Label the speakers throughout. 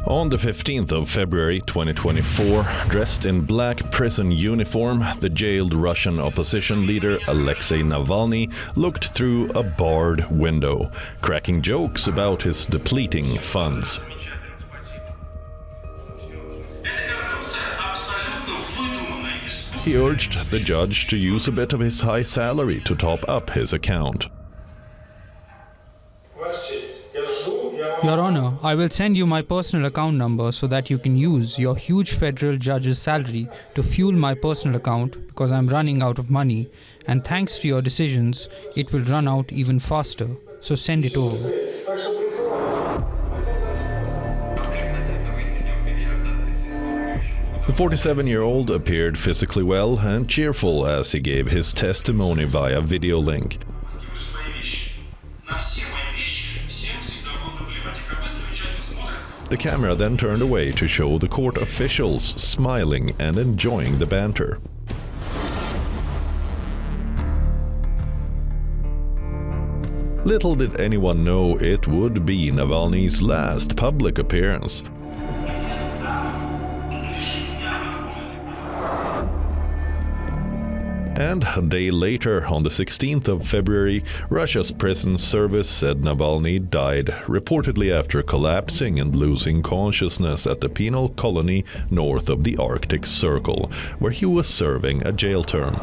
Speaker 1: On the 15th of February 2024, dressed in black prison uniform, the jailed Russian opposition leader Alexei Navalny looked through a barred window, cracking jokes about his depleting funds. He urged the judge to use a bit of his high salary to top up his account.
Speaker 2: Your Honor, I will send you my personal account number so that you can use your huge federal judge's salary to fuel my personal account because I'm running out of money, and thanks to your decisions, it will run out even faster. So send it over.
Speaker 1: The 47-year-old appeared physically well and cheerful as he gave his testimony via video link. The camera then turned away to show the court officials smiling and enjoying the banter. Little did anyone know it would be Navalny's last public appearance. And a day later, on the 16th of February, Russia's prison service said Navalny died, reportedly after collapsing and losing consciousness at the Penal Colony north of the Arctic Circle, where he was serving a jail term.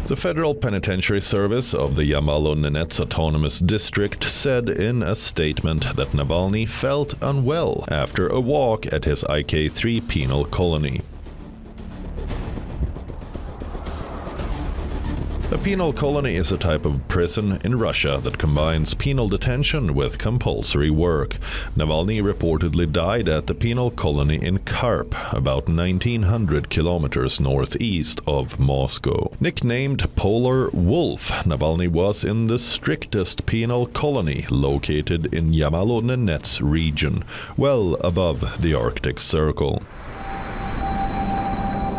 Speaker 1: The Federal Penitentiary Service of the Yamalo-Nenets Autonomous District said in a statement that Navalny felt unwell after a walk at his IK3 penal colony. A penal colony is a type of prison in Russia that combines penal detention with compulsory work. Navalny reportedly died at the penal colony in Karp, about 1,900 kilometers northeast of Moscow. Nicknamed Polar Wolf, Navalny was in the strictest penal colony located in Yamalo-Nenets region, well above the Arctic Circle.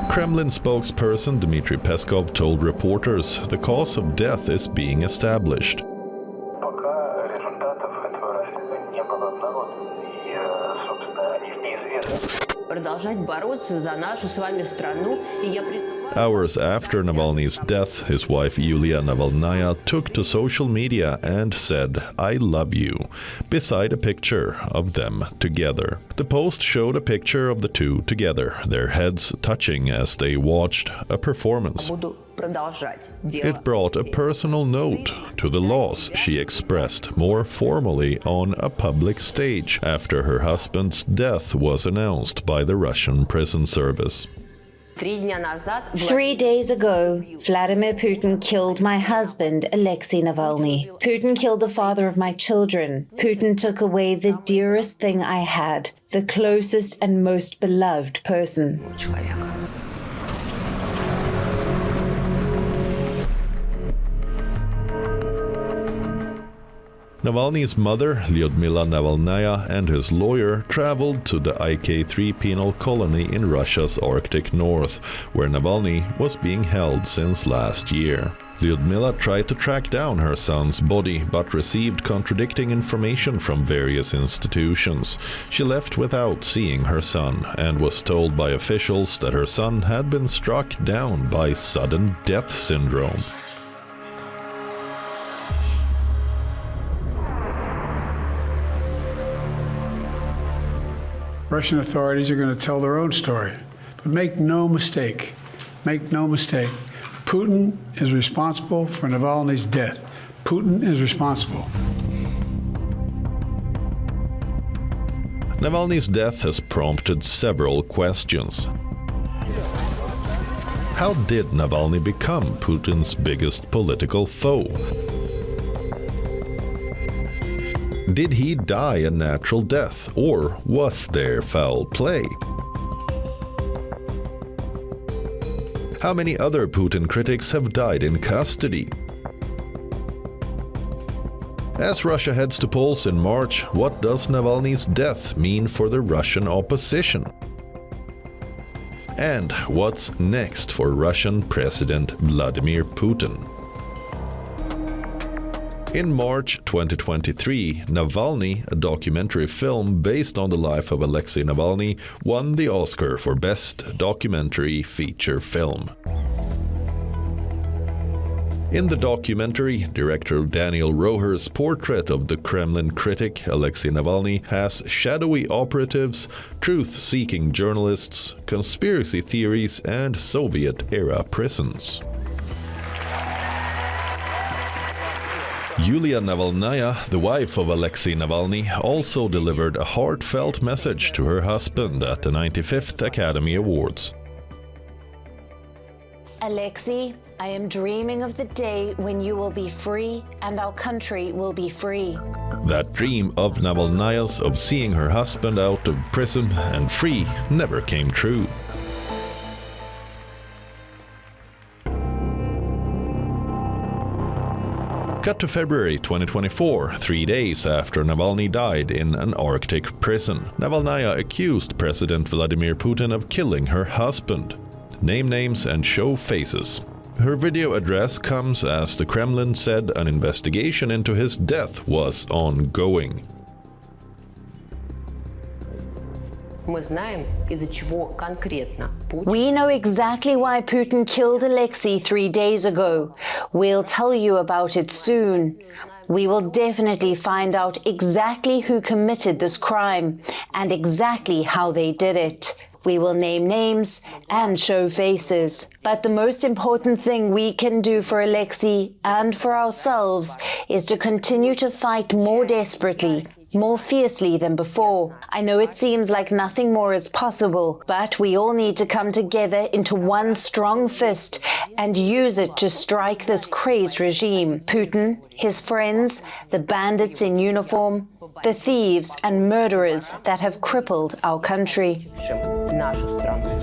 Speaker 1: Kremlin spokesperson Dmitry Peskov told reporters the cause of death is being established. Hours after Navalny's death, his wife Yulia Navalnaya took to social media and said, "I love you," beside a picture of them together. The post showed a picture of the two together, their heads touching as they watched a performance. It brought a personal note to the loss she expressed more formally on a public stage after her husband's death was announced by the Russian prison service.
Speaker 3: 3 days ago, Vladimir Putin killed my husband, Alexei Navalny. Putin killed the father of my children. Putin took away the dearest thing I had, the closest and most beloved person.
Speaker 1: Navalny's mother, Yulia Navalnaya, and his lawyer traveled to the IK3 penal colony in Russia's Arctic north, where Navalny was being held since last year. Lyudmila tried to track down her son's body, but received contradicting information from various institutions. She left without seeing her son, and was told by officials that her son had been struck down by sudden death syndrome.
Speaker 4: Russian authorities are going to tell their own story. But make no mistake, Putin is responsible for Navalny's death. Putin is responsible.
Speaker 1: Navalny's death has prompted several questions. How did Navalny become Putin's biggest political foe? Did he die a natural death, or was there foul play? How many other Putin critics have died in custody? As Russia heads to polls in March, what does Navalny's death mean for the Russian opposition? And what's next for Russian President Vladimir Putin? In March 2023, Navalny, a documentary film based on the life of Alexei Navalny, won the Oscar for Best Documentary Feature Film. In the documentary, director Daniel Roher's portrait of the Kremlin critic Alexei Navalny has shadowy operatives, truth-seeking journalists, conspiracy theories, and Soviet-era prisons. Yulia Navalnaya, the wife of Alexei Navalny, also delivered a heartfelt message to her husband at the 95th Academy Awards.
Speaker 3: Alexei, I am dreaming of the day when you will be free and our country will be free.
Speaker 1: That dream of Navalnaya's of seeing her husband out of prison and free never came true. Cut to February 2024, 3 days after Navalny died in an Arctic prison. Navalnaya accused President Vladimir Putin of killing her husband. Name names and show faces. Her video address comes as the Kremlin said an investigation into his death was ongoing.
Speaker 5: Мы знаем, из-за чего конкретно Putin.
Speaker 3: We know exactly why Putin killed Alexei 3 days ago. We'll tell you about it soon. We will definitely find out exactly who committed this crime and exactly how they did it. We will name names and show faces. But the most important thing we can do for Alexei and for ourselves is to continue to fight more desperately, more fiercely than before. I know it seems like nothing more is possible, but we all need to come together into one strong fist and use it to strike this crazed regime. Putin, his friends, the bandits in uniform, the thieves and murderers that have crippled our country.
Speaker 5: Нашу страну.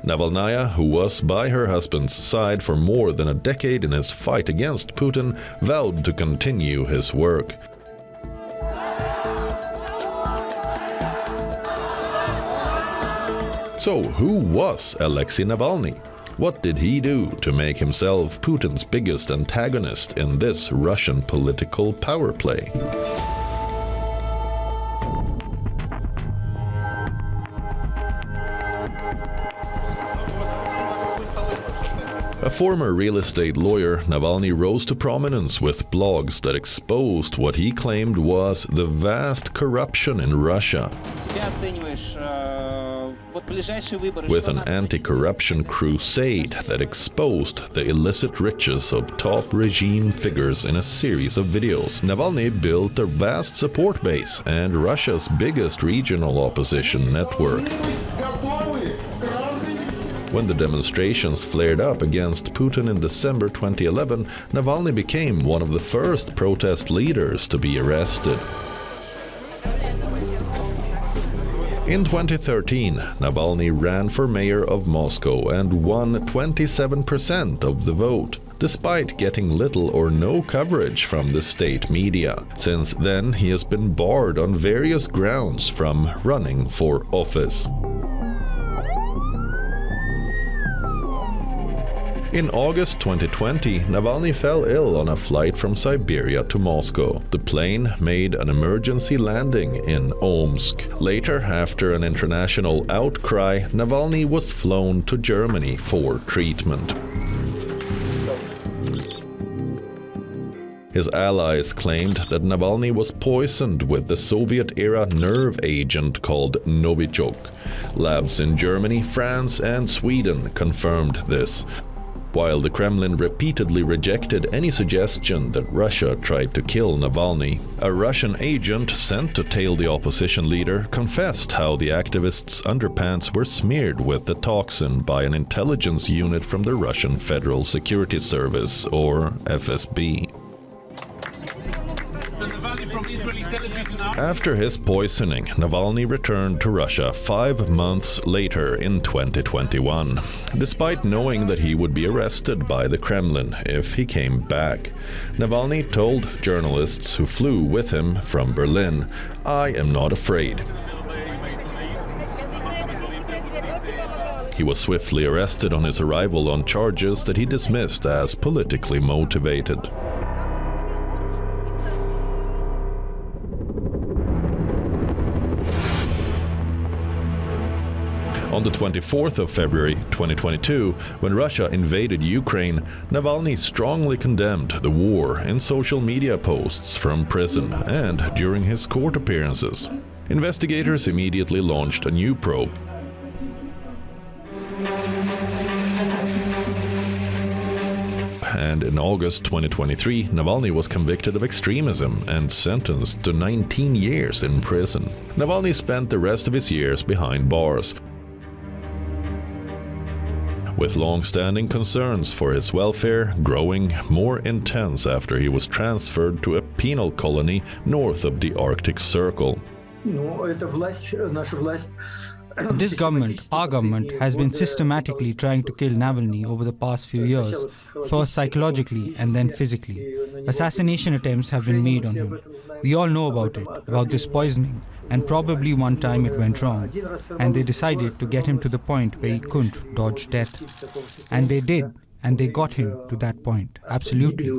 Speaker 1: Navalnaya, who was by her husband's side for more than a decade in his fight against Putin, vowed to continue his work. So, who was Alexei Navalny? What did he do to make himself Putin's biggest antagonist in this Russian political power play? A former real estate lawyer, Navalny rose to prominence with blogs that exposed what he claimed was the vast corruption in Russia. With an anti-corruption crusade that exposed the illicit riches of top regime figures in a series of videos, Navalny built a vast support base and Russia's biggest regional opposition network. When the demonstrations flared up against Putin in December 2011, Navalny became one of the first protest leaders to be arrested. In 2013, Navalny ran for mayor of Moscow and won 27% of the vote, despite getting little or no coverage from the state media. Since then, he has been barred on various grounds from running for office. In August 2020, Navalny fell ill on a flight from Siberia to Moscow. The plane made an emergency landing in Omsk. Later, after an international outcry, Navalny was flown to Germany for treatment. His allies claimed that Navalny was poisoned with the Soviet-era nerve agent called Novichok. Labs in Germany, France, and Sweden confirmed this, while the Kremlin repeatedly rejected any suggestion that Russia tried to kill Navalny. A Russian agent sent to tail the opposition leader confessed how the activists' underpants were smeared with the toxin by an intelligence unit from the Russian Federal Security Service, or FSB. After his poisoning, Navalny returned to Russia 5 months later in 2021, despite knowing that he would be arrested by the Kremlin if he came back. Navalny told journalists who flew with him from Berlin, "I am not afraid." He was swiftly arrested on his arrival on charges that he dismissed as politically motivated. On the 24th of February 2022, when Russia invaded Ukraine, Navalny strongly condemned the war in social media posts from prison and during his court appearances. Investigators immediately launched a new probe. And in August 2023, Navalny was convicted of extremism and sentenced to 19 years in prison. Navalny spent the rest of his years behind bars, with long-standing concerns for his welfare growing more intense after he was transferred to a penal colony north of the Arctic Circle.
Speaker 2: This government, our government, has been systematically trying to kill Navalny over the past few years, first psychologically and then physically. Assassination attempts have been made on him. We all know about it, about this poisoning, and probably one time it went wrong. And they decided to get him to the point where he couldn't dodge death. And they did, and they got him to that point, absolutely.